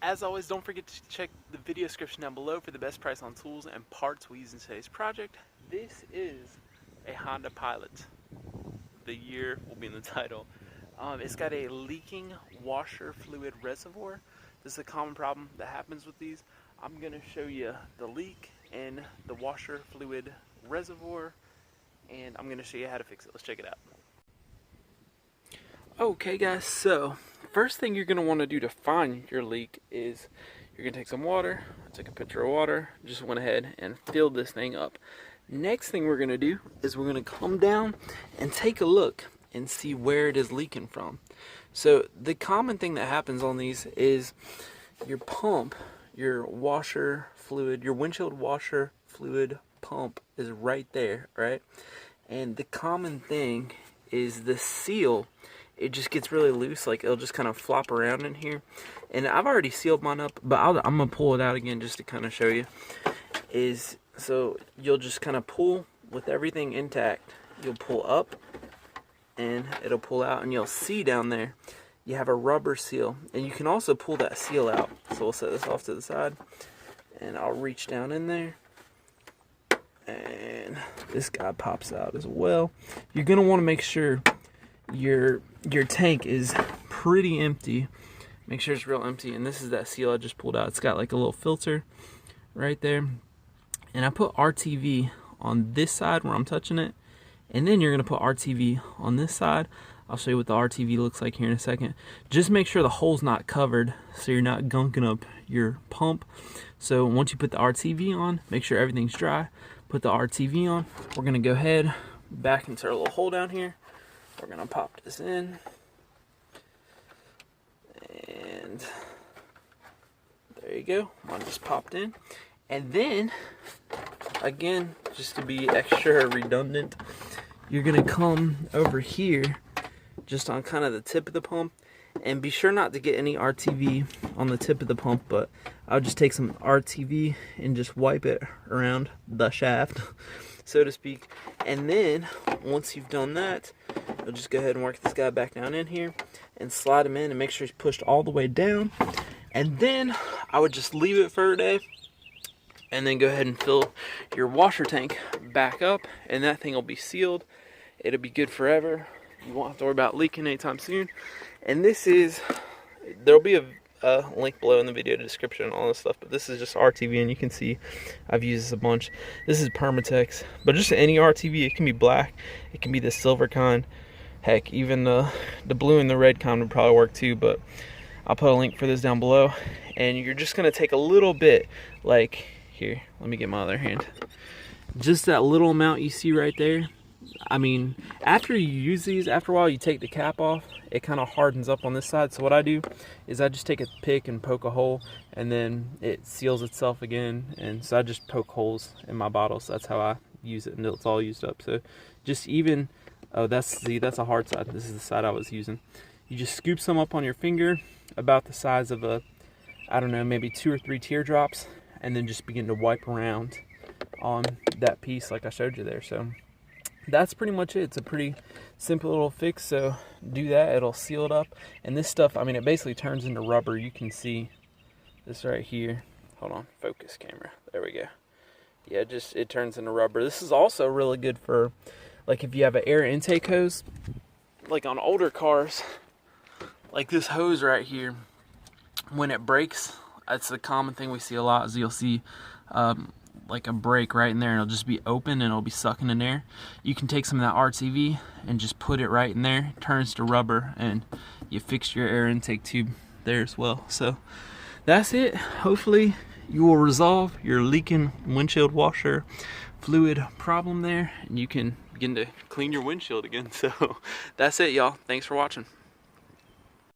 As always, don't forget to check the video description down below for the best price on tools and parts we use in today's project. This is a Honda Pilot. The year will be in the title. It's got a leaking washer fluid reservoir. This is a common problem that happens with these. I'm going to show you the leak in the washer fluid reservoir, and I'm going to show you how to fix it. Let's check it out. Okay guys, so first thing you're going to want to do to find your leak is you're going to take some water. I took a picture of water, just went ahead and filled this thing up. Next thing we're going to do is we're going to come down and take a look and see where it is leaking from. So the common thing that happens on these is your pump, your washer fluid, your windshield washer fluid pump is right there, right? And the common thing is the seal, it just gets really loose, like it'll just kind of flop around in here. And I've already sealed mine up, but I'm gonna pull it out again just to kind of show you. So you'll just kind of pull with everything intact. You'll pull up and it'll pull out, and you'll see down there you have a rubber seal, and you can also pull that seal out. So we'll set this off to the side, and I'll reach down in there, and this guy pops out as well. You're gonna want to make sure your tank is pretty empty. Make sure it's real empty. And this is that seal I just pulled out. It's got like a little filter right there, and I put RTV on this side where I'm touching it, and then you're gonna put RTV on this side. I'll show you what the RTV looks like here in a second. Just make sure the hole's not covered so you're not gunking up your pump. So once you put the RTV on, make sure everything's dry. Put the RTV on. We're gonna go ahead back into our little hole down here. We're gonna pop this in, and there you go. Mine just popped in. And then again, just to be extra redundant, you're gonna come over here just on kind of the tip of the pump, and be sure not to get any RTV on the tip of the pump, but I'll just take some RTV and just wipe it around the shaft, so to speak. And then once you've done that, you'll just go ahead and work this guy back down in here and slide him in and make sure he's pushed all the way down. And then I would just leave it for a day, and then go ahead and fill your washer tank back up, and that thing will be sealed. It'll be good forever. You won't have to worry about leaking anytime soon. And this is, there'll be a link below in the video description and all this stuff, but this is just RTV, and you can see I've used this a bunch. This is Permatex, but just any RTV. It can be black, it can be the silver kind, heck, even the blue and the red kind would probably work too, but I'll put a link for this down below. And you're just gonna take a little bit, like here, let me get my other hand, just that little amount you see right there. I mean, after you use these, after a while you take the cap off, it kind of hardens up on this side. So what I do is I just take a pick and poke a hole, and then it seals itself again. And so I just poke holes in my bottle. So that's how I use it until it's all used up. So just even, oh, that's a hard side. This is the side I was using. You just scoop some up on your finger, about the size of a, I don't know, maybe 2 or 3 teardrops, and then just begin to wipe around on that piece like I showed you there. So that's pretty much it. It's a pretty simple little fix, so do that. It'll seal it up. And this stuff, I mean, it basically turns into rubber. You can see this right here. Hold on, focus camera. There we go. Yeah, it turns into rubber. This is also really good for, like, if you have an air intake hose, like on older cars, like this hose right here, when it breaks, that's the common thing we see a lot, is you'll see like a break right in there, and it'll just be open and it'll be sucking in air. You can take some of that RTV and just put it right in there. It turns to rubber, and you fix your air intake tube there as well. So that's it. Hopefully you will resolve your leaking windshield washer fluid problem there, and you can begin to clean your windshield again. So that's it, y'all. Thanks for watching.